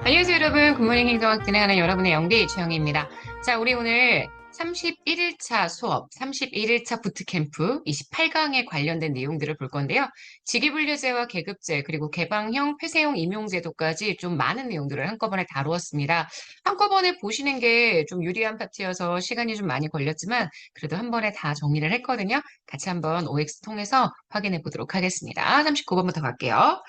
안녕하세요, 여러분. 굿모닝 행동학 진행하는 여러분의 영디 최영희입니다. 자, 우리 오늘 31일차 수업, 31일차 부트캠프 28강에 관련된 내용들을 볼 건데요. 직위분류제와 계급제, 그리고 개방형, 폐쇄형 임용제도까지 좀 많은 내용들을 한꺼번에 다루었습니다. 한꺼번에 보시는 게 좀 유리한 파트여서 시간이 좀 많이 걸렸지만 그래도 한 번에 다 정리를 했거든요. 같이 한번 OX 통해서 확인해 보도록 하겠습니다. 39번부터 갈게요.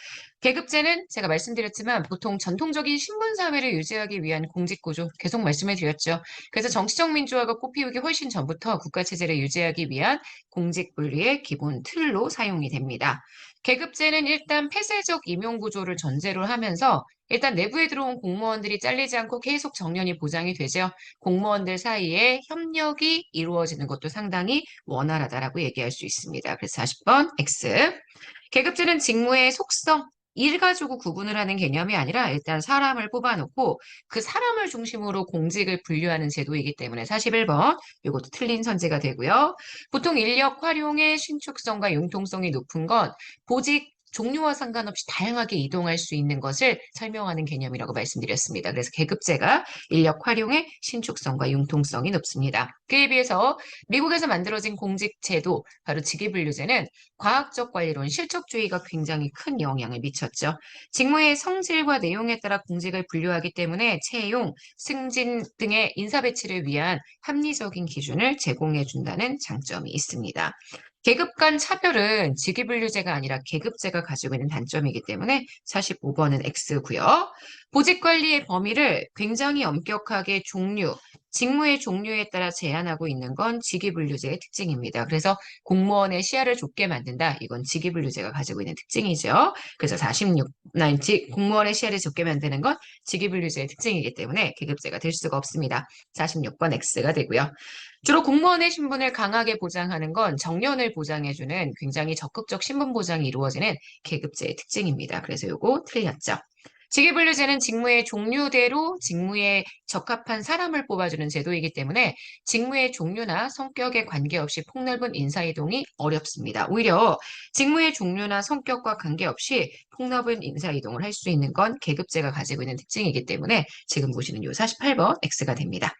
계급제는 제가 말씀드렸지만 보통 전통적인 신분사회를 유지하기 위한 공직구조 계속 말씀해 드렸죠. 그래서 정치적 민주화가 꽃피우기 훨씬 전부터 국가체제를 유지하기 위한 공직분리의 기본 틀로 사용이 됩니다. 계급제는 일단 폐쇄적 임용구조를 전제로 하면서 일단 내부에 들어온 공무원들이 잘리지 않고 계속 정년이 보장이 되죠. 공무원들 사이에 협력이 이루어지는 것도 상당히 원활하다라고 얘기할 수 있습니다. 그래서 40번 X. 계급제는 직무의 속성, 일 가지고 구분을 하는 개념이 아니라 일단 사람을 뽑아놓고 그 사람을 중심으로 공직을 분류하는 제도이기 때문에 41번 이것도 틀린 선지가 되고요. 보통 인력 활용의 신축성과 융통성이 높은 건 보직 종류와 상관없이 다양하게 이동할 수 있는 것을 설명하는 개념이라고 말씀드렸습니다. 그래서 계급제가 인력 활용의 신축성과 융통성이 높습니다. 그에 비해서 미국에서 만들어진 공직제도, 바로 직위분류제는 과학적 관리론, 실적주의가 굉장히 큰 영향을 미쳤죠. 직무의 성질과 내용에 따라 공직을 분류하기 때문에 채용, 승진 등의 인사 배치를 위한 합리적인 기준을 제공해 준다는 장점이 있습니다. 계급 간 차별은 직위분류제가 아니라 계급제가 가지고 있는 단점이기 때문에 45번은 X고요. 보직 관리의 범위를 굉장히 엄격하게 직무의 종류에 따라 제한하고 있는 건 직위분류제의 특징입니다. 그래서 공무원의 시야를 좁게 만든다. 이건 직위분류제가 가지고 있는 특징이죠. 그래서 46, 공무원의 시야를 좁게 만드는 건 직위분류제의 특징이기 때문에 계급제가 될 수가 없습니다. 46번 X가 되고요. 주로 공무원의 신분을 강하게 보장하는 건 정년을 보장해주는 굉장히 적극적 신분 보장이 이루어지는 계급제의 특징입니다. 그래서 요거 틀렸죠. 직위분류제는 직무의 종류대로 직무에 적합한 사람을 뽑아주는 제도이기 때문에 직무의 종류나 성격에 관계없이 폭넓은 인사이동이 어렵습니다. 오히려 직무의 종류나 성격과 관계없이 폭넓은 인사이동을 할 수 있는 건 계급제가 가지고 있는 특징이기 때문에 지금 보시는 요 48번 X가 됩니다.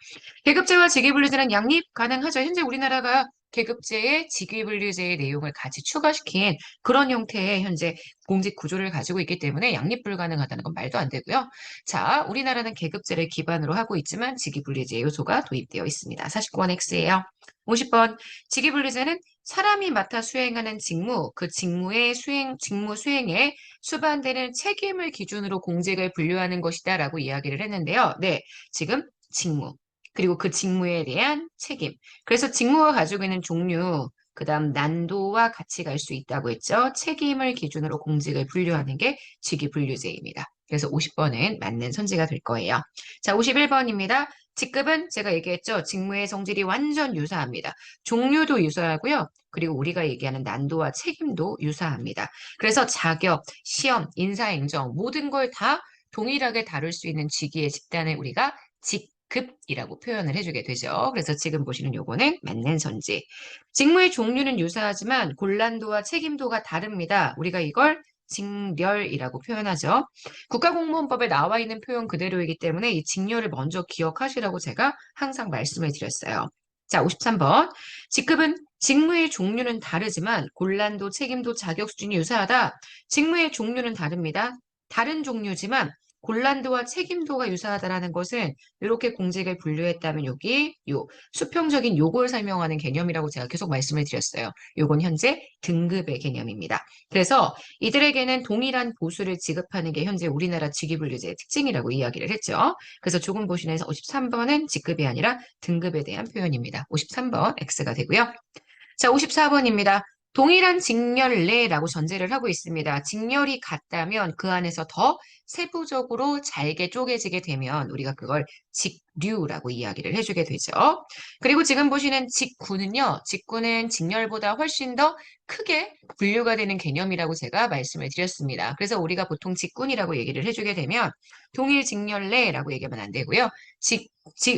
계급제와 직위분류제는 양립 가능하죠. 현재 우리나라가 계급제에 직위분류제의 내용을 같이 추가시킨 그런 형태의 현재 공직 구조를 가지고 있기 때문에 양립 불가능하다는 건 말도 안 되고요. 자, 우리나라는 계급제를 기반으로 하고 있지만 직위분류제 요소가 도입되어 있습니다. 49번 X예요. 50번 직위분류제는 사람이 맡아 수행하는 직무, 그 직무 수행에 수반되는 책임을 기준으로 공직을 분류하는 것이다라고 이야기를 했는데요. 네, 지금 직무, 그리고 그 직무에 대한 책임. 그래서 직무가 가지고 있는 종류, 그다음 난도와 같이 갈 수 있다고 했죠. 책임을 기준으로 공직을 분류하는 게 직위분류제입니다. 그래서 50번은 맞는 선지가 될 거예요. 자, 51번입니다. 직급은 제가 얘기했죠. 직무의 성질이 완전 유사합니다. 종류도 유사하고요. 그리고 우리가 얘기하는 난도와 책임도 유사합니다. 그래서 자격, 시험, 인사행정 모든 걸 다 동일하게 다룰 수 있는 직위의 집단을 우리가 직급이라고 표현을 해주게 되죠. 그래서 지금 보시는 요거는 맞는 선지. 직무의 종류는 유사하지만 곤란도와 책임도가 다릅니다. 우리가 이걸 직렬이라고 표현하죠. 국가공무원법에 나와 있는 표현 그대로이기 때문에 이 직렬을 먼저 기억하시라고 제가 항상 말씀을 드렸어요. 자, 53번. 직급은 직무의 종류는 다르지만 곤란도, 책임도, 자격 수준이 유사하다. 직무의 종류는 다릅니다. 다른 종류지만 곤란도와 책임도가 유사하다라는 것은 이렇게 공직을 분류했다면 여기 수평적인 요걸 설명하는 개념이라고 제가 계속 말씀을 드렸어요. 요건 현재 등급의 개념입니다. 그래서 이들에게는 동일한 보수를 지급하는 게 현재 우리나라 직위분류제의 특징이라고 이야기를 했죠. 그래서 조금 보시면서 53번은 직급이 아니라 등급에 대한 표현입니다. 53번 X가 되고요. 자, 54번입니다. 동일한 직렬례라고 전제를 하고 있습니다. 직렬이 같다면 그 안에서 더 세부적으로 잘게 쪼개지게 되면 우리가 그걸 직류라고 이야기를 해주게 되죠. 그리고 지금 보시는 직구는요. 직구는 직렬보다 훨씬 더 크게 분류가 되는 개념이라고 제가 말씀을 드렸습니다. 그래서 우리가 보통 직군이라고 얘기를 해주게 되면 동일 직렬례라고 얘기하면 안 되고요.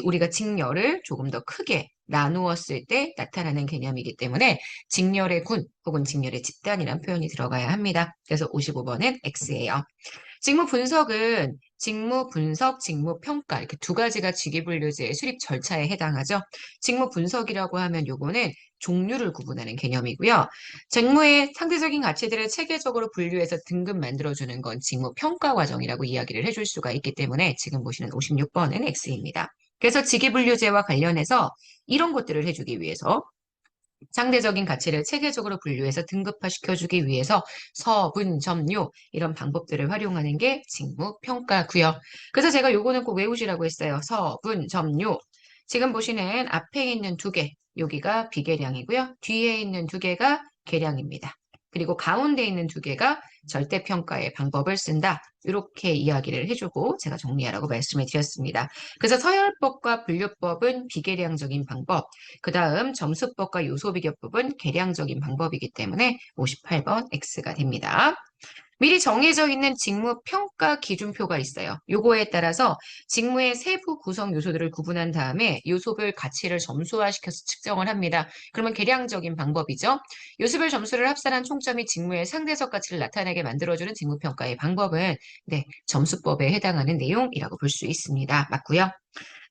우리가 직렬을 조금 더 크게 나누었을 때 나타나는 개념이기 때문에 직렬의 군 혹은 직렬의 집단이란 표현이 들어가야 합니다. 그래서 55번은 X예요. 직무 분석은 직무 분석, 직무 평가 이렇게 두 가지가 직위분류제의 수립 절차에 해당하죠. 직무 분석이라고 하면 요거는 종류를 구분하는 개념이고요. 직무의 상대적인 가치들을 체계적으로 분류해서 등급 만들어주는 건 직무 평가 과정이라고 이야기를 해줄 수가 있기 때문에 지금 보시는 56번은 X입니다. 그래서 직위분류제와 관련해서 이런 것들을 해주기 위해서 상대적인 가치를 체계적으로 분류해서 등급화시켜주기 위해서 서분, 점유 이런 방법들을 활용하는 게 직무평가고요. 그래서 제가 요거는 꼭 외우시라고 했어요. 서분, 점유. 지금 보시는 앞에 있는 두 개, 여기가 비계량이고요. 뒤에 있는 두 개가 계량입니다. 그리고 가운데 있는 두 개가 절대평가의 방법을 쓴다. 이렇게 이야기를 해주고 제가 정리하라고 말씀을 드렸습니다. 그래서 서열법과 분류법은 비계량적인 방법, 그 다음 점수법과 요소비교법은 계량적인 방법이기 때문에 58번 X가 됩니다. 미리 정해져 있는 직무 평가 기준표가 있어요. 요거에 따라서 직무의 세부 구성 요소들을 구분한 다음에 요소별 가치를 점수화시켜서 측정을 합니다. 그러면 계량적인 방법이죠. 요소별 점수를 합산한 총점이 직무의 상대적 가치를 나타내게 만들어주는 직무 평가의 방법은 네, 점수법에 해당하는 내용이라고 볼 수 있습니다. 맞고요.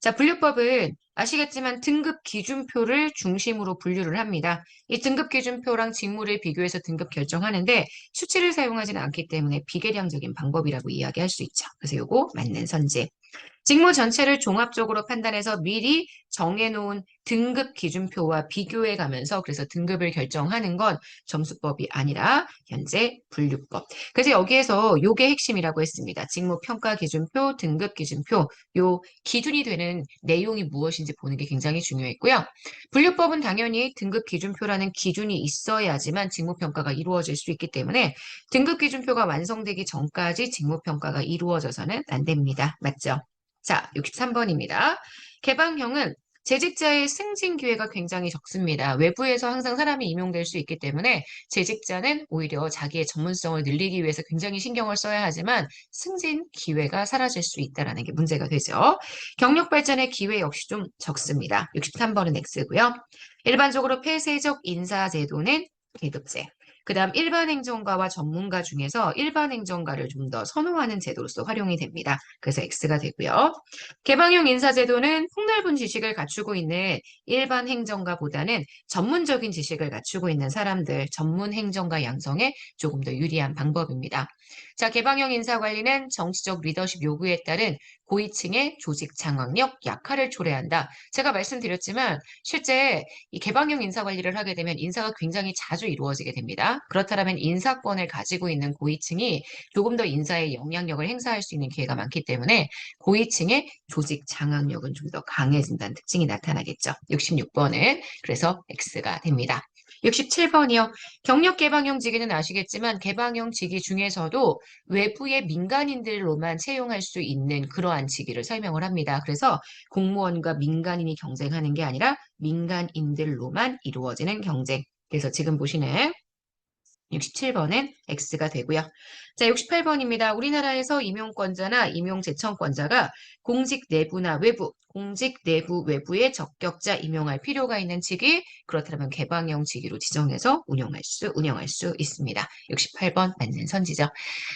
자, 분류법은 아시겠지만 등급 기준표를 중심으로 분류를 합니다. 이 등급 기준표랑 직무를 비교해서 등급 결정하는데 수치를 사용하지는 않기 때문에 비계량적인 방법이라고 이야기할 수 있죠. 그래서 요거 맞는 선지. 직무 전체를 종합적으로 판단해서 미리 정해놓은 등급 기준표와 비교해 가면서 그래서 등급을 결정하는 건 점수법이 아니라 현재 분류법. 그래서 여기에서 요게 핵심이라고 했습니다. 직무 평가 기준표, 등급 기준표, 요 기준이 되는 내용이 무엇인지 보는 게 굉장히 중요했고요. 분류법은 당연히 등급 기준표라는 기준이 있어야지만 직무 평가가 이루어질 수 있기 때문에 등급 기준표가 완성되기 전까지 직무 평가가 이루어져서는 안 됩니다. 맞죠? 자, 63번입니다. 개방형은 재직자의 승진 기회가 굉장히 적습니다. 외부에서 항상 사람이 임용될 수 있기 때문에 재직자는 오히려 자기의 전문성을 늘리기 위해서 굉장히 신경을 써야 하지만 승진 기회가 사라질 수 있다는 게 문제가 되죠. 경력 발전의 기회 역시 좀 적습니다. 63번은 X고요. 일반적으로 폐쇄적 인사제도는 계급제. 그 다음 일반 행정가와 전문가 중에서 일반 행정가를 좀 더 선호하는 제도로서 활용이 됩니다. 그래서 X가 되고요. 개방형 인사제도는 폭넓은 지식을 갖추고 있는 일반 행정가보다는 전문적인 지식을 갖추고 있는 사람들, 전문 행정가 양성에 조금 더 유리한 방법입니다. 자, 개방형 인사관리는 정치적 리더십 요구에 따른 고위층의 조직 장악력 약화를 초래한다. 제가 말씀드렸지만 실제 이 개방형 인사관리를 하게 되면 인사가 굉장히 자주 이루어지게 됩니다. 그렇다면 인사권을 가지고 있는 고위층이 조금 더 인사에 영향력을 행사할 수 있는 기회가 많기 때문에 고위층의 조직 장악력은 좀 더 강해진다는 특징이 나타나겠죠. 66번은 그래서 X가 됩니다. 67번이요. 경력 개방형 직위는 아시겠지만 개방형 직위 중에서도 외부의 민간인들로만 채용할 수 있는 그러한 직위를 설명을 합니다. 그래서 공무원과 민간인이 경쟁하는 게 아니라 민간인들로만 이루어지는 경쟁. 그래서 지금 보시는 67번은 X가 되고요. 자, 68번입니다. 우리나라에서 임용권자나 임용제청권자가 공직 내부나 외부, 공직 내부 외부의 적격자 임용할 필요가 있는 직위, 그렇다면 개방형 직위로 지정해서 운영할 수 있습니다. 68번 맞는 선지죠.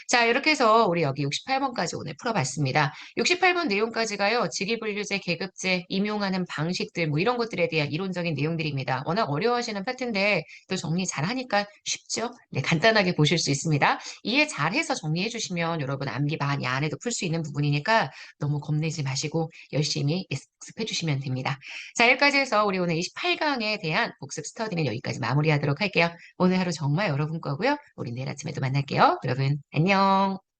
자, 이렇게 해서 우리 여기 68번까지 오늘 풀어봤습니다. 68번 내용까지가요. 직위분류제, 계급제, 임용하는 방식들 뭐 이런 것들에 대한 이론적인 내용들입니다. 워낙 어려워하시는 파트인데 또 정리 잘하니까 쉽죠? 네, 간단하게 보실 수 있습니다. 이해 잘해서 정리해 주시면 여러분 암기 많이 안 해도 풀 수 있는 부분이니까 너무 겁내지 마시고 열심히 복습해 주시면 됩니다. 자, 여기까지 해서 우리 오늘 28강에 대한 복습 스터디는 여기까지 마무리하도록 할게요. 오늘 하루 정말 여러분 거고요. 우리 내일 아침에도 만날게요. 여러분 안녕.